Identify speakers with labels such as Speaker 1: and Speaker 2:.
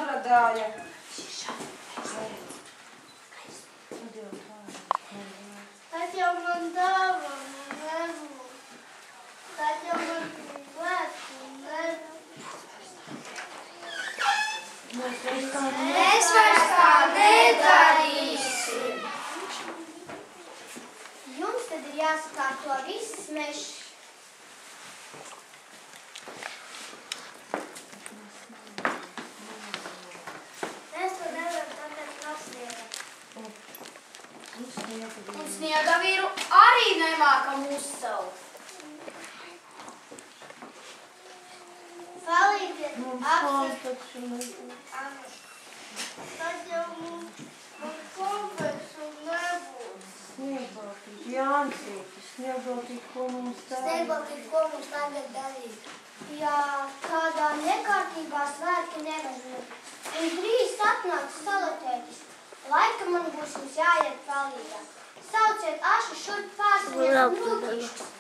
Speaker 1: nogādāja.
Speaker 2: Tad jau man dāvana nebūs. Tad jau man lietu nebūs. Mēs vairs tā nedarīsim. Jums tad ir jāsakārto viss mežs. Mēs to nevaram tagad prasniegam. Un sniegavīru arī nemākam uzsaukt. Palīdziet apsakt. Tad jau mums kompleksu nebūs.
Speaker 1: Sniegbaldīt, ko mums tagad?
Speaker 2: Sniegbaldīt, ko mums tagad darīt? Jā, kādā nekārtībā svētki nevažot. Un drīz atnāks salatētis. Laika man būs jums jāiet palīgā. Sauciet ašu šurp pārsniegt nūkišķus.